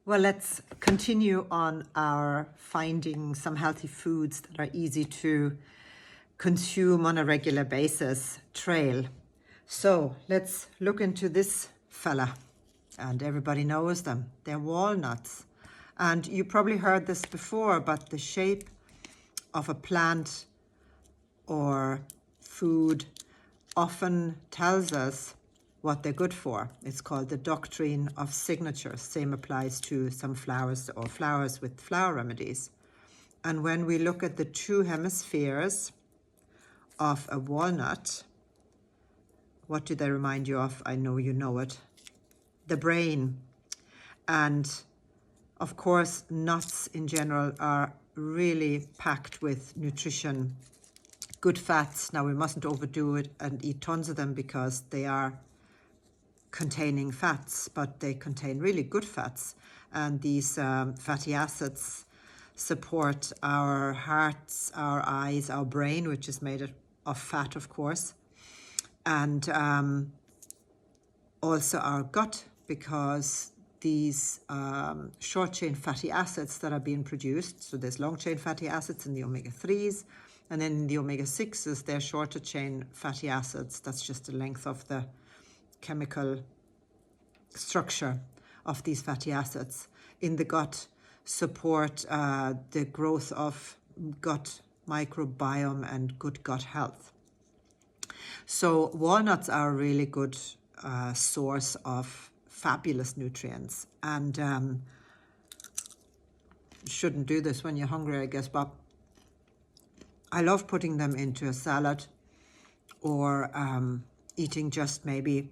Well, let's continue on our finding some healthy foods that are easy to consume on a regular basis trail. So let's look into this fella. And everybody knows them. They're walnuts. And you probably heard this before, but the shape of a plant or food often tells us what they're good for. It's called the doctrine of signatures. Same applies to some flowers or flowers with flower remedies. And when we look at the two hemispheres of a walnut, what do they remind you of? I know you know it. The brain. And of course, nuts in general are really packed with nutrition, good fats. Now we mustn't overdo it and eat tons of them because they are containing fats, but they contain really good fats. And these fatty acids support our hearts, our eyes, our brain, which is made of fat, of course. And also our gut, because these short-chain fatty acids that are being produced, so there's long-chain fatty acids in the omega-3s, and then in the omega-6s, they're shorter-chain fatty acids. That's just the length of the chemical structure of these fatty acids in the gut, support the growth of gut microbiome and good gut health. So walnuts are a really good source of fabulous nutrients, and you shouldn't do this when you're hungry, I guess, but I love putting them into a salad or eating just maybe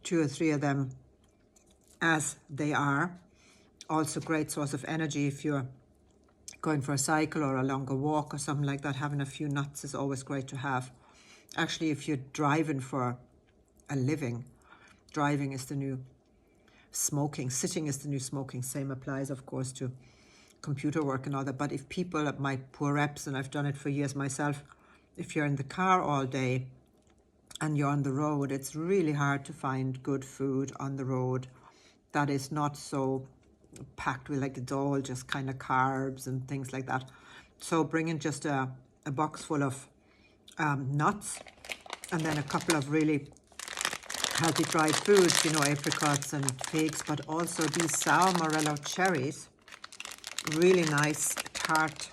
2 or 3 of them as they are. Also great source of energy if you're going for a cycle or a longer walk or something like that. Having a few nuts is always great to have. Actually, if you're driving for a living, driving is the new smoking, sitting is the new smoking. Same applies, of course, to computer work and all that. But if people, my poor reps, and I've done it for years myself, if you're in the car all day and you're on the road, it's really hard to find good food on the road that is not so packed with, like, it's all just kind of carbs and things like that. So bring in just a box full of nuts, and then a couple of really healthy dried foods, you know, apricots and figs, but also these sour morello cherries, really nice tart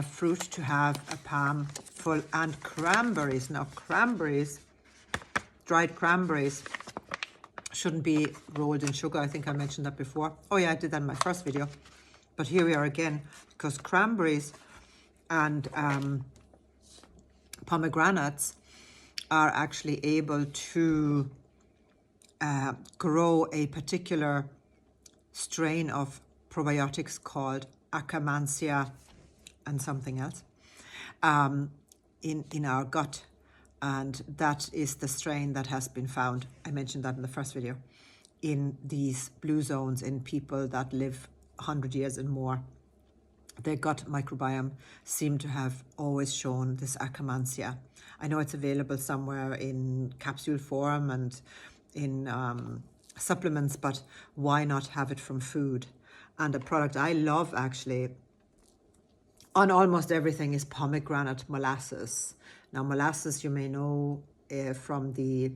fruit to have a palm full, and cranberries. Now cranberries, dried cranberries, shouldn't be rolled in sugar. I think I mentioned that before. Oh yeah, I did that in my first video. But here we are again, because cranberries and pomegranates are actually able to grow a particular strain of probiotics called Akkermansia and something else in our gut. And that is the strain that has been found, I mentioned that in the first video, in these blue zones in people that live 100 years and more. Their gut microbiome seem to have always shown this Akkermansia. I know it's available somewhere in capsule form and in supplements, but why not have it from food? And a product I love, actually, on almost everything, is pomegranate molasses. Now, molasses, you may know from the,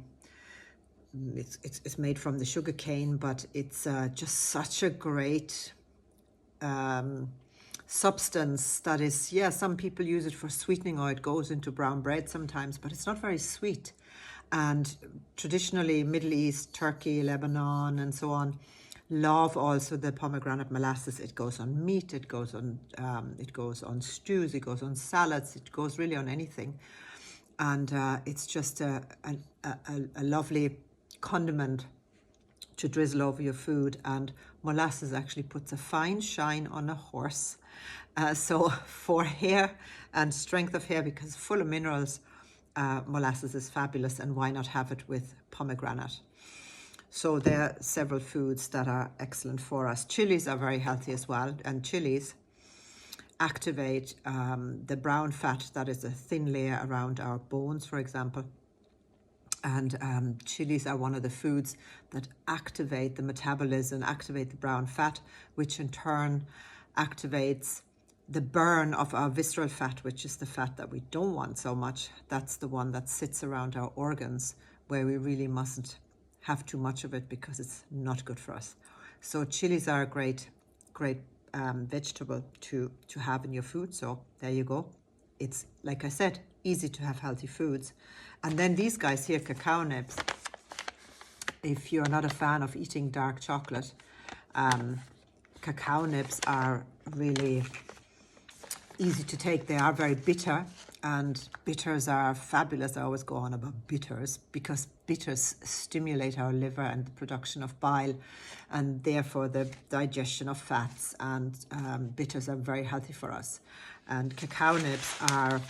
it's made from the sugar cane, but it's just such a great substance that is, yeah, some people use it for sweetening, or it goes into brown bread sometimes, but it's not very sweet. And traditionally, Middle East, Turkey, Lebanon, and so on, love also the pomegranate molasses. It goes on meat, it goes on stews, it goes on salads, it goes really on anything. And it's just a lovely condiment to drizzle over your food. And molasses actually puts a fine shine on a horse. So for hair and strength of hair, because full of minerals, molasses is fabulous, and why not have it with pomegranate? So there are several foods that are excellent for us. Chilies are very healthy as well, and chilies activate the brown fat that is a thin layer around our bones, for example. And chilies are one of the foods that activate the metabolism, activate the brown fat, which in turn activates the burn of our visceral fat, which is the fat that we don't want so much. That's the one that sits around our organs, where we really mustn't have too much of it because it's not good for us. So chilies are a great vegetable to have in your food. So there you go. It's, like I said, easy to have healthy foods. And then these guys here, cacao nibs. If you're not a fan of eating dark chocolate, cacao nibs are really easy to take. They are very bitter, and bitters are fabulous. I always go on about bitters because bitters stimulate our liver and the production of bile, and therefore the digestion of fats, and bitters are very healthy for us. And cacao nibs are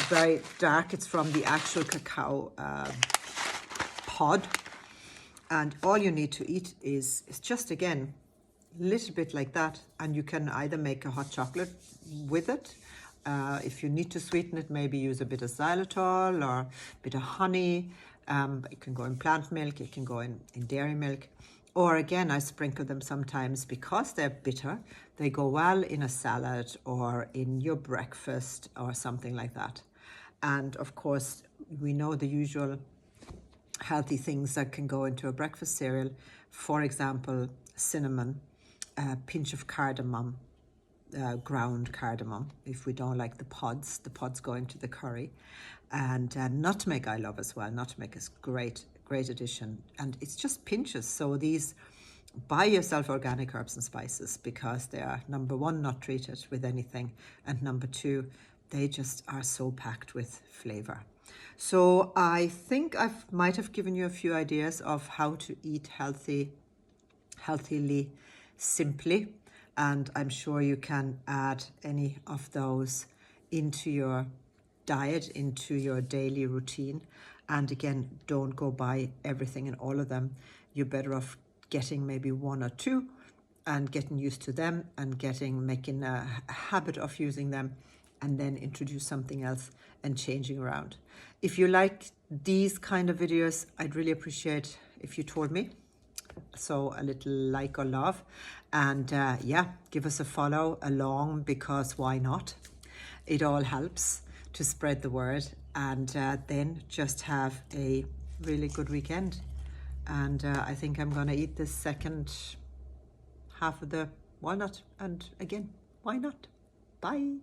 very dark. It's from the actual cacao pod, and all you need to eat is just, again, a little bit like that, and you can either make a hot chocolate with it. If you need to sweeten it, maybe use a bit of xylitol or a bit of honey. It can go in plant milk, it can go in dairy milk. Or again, I sprinkle them sometimes because they're bitter. They go well in a salad or in your breakfast or something like that. And of course, we know the usual healthy things that can go into a breakfast cereal. For example, cinnamon, a pinch of cardamom, ground cardamom, if we don't like the pods go into the curry. And nutmeg I love as well. Nutmeg is great addition. And it's just pinches. So these, buy yourself organic herbs and spices because they are, number one, not treated with anything. And number two, they just are so packed with flavor. So I think I might have given you a few ideas of how to eat healthily, simply. And I'm sure you can add any of those into your diet, into your daily routine. And again, don't go buy everything and all of them. You're better off getting maybe one or two and getting used to them and making a habit of using them, and then introduce something else and changing around. If you like these kind of videos, I'd really appreciate if you told me. So a little like or love, and yeah, give us a follow along, because why not? It all helps to spread the word. And then just have a really good weekend. And I think I'm going to eat this second half of the walnut. And again, why not? Bye.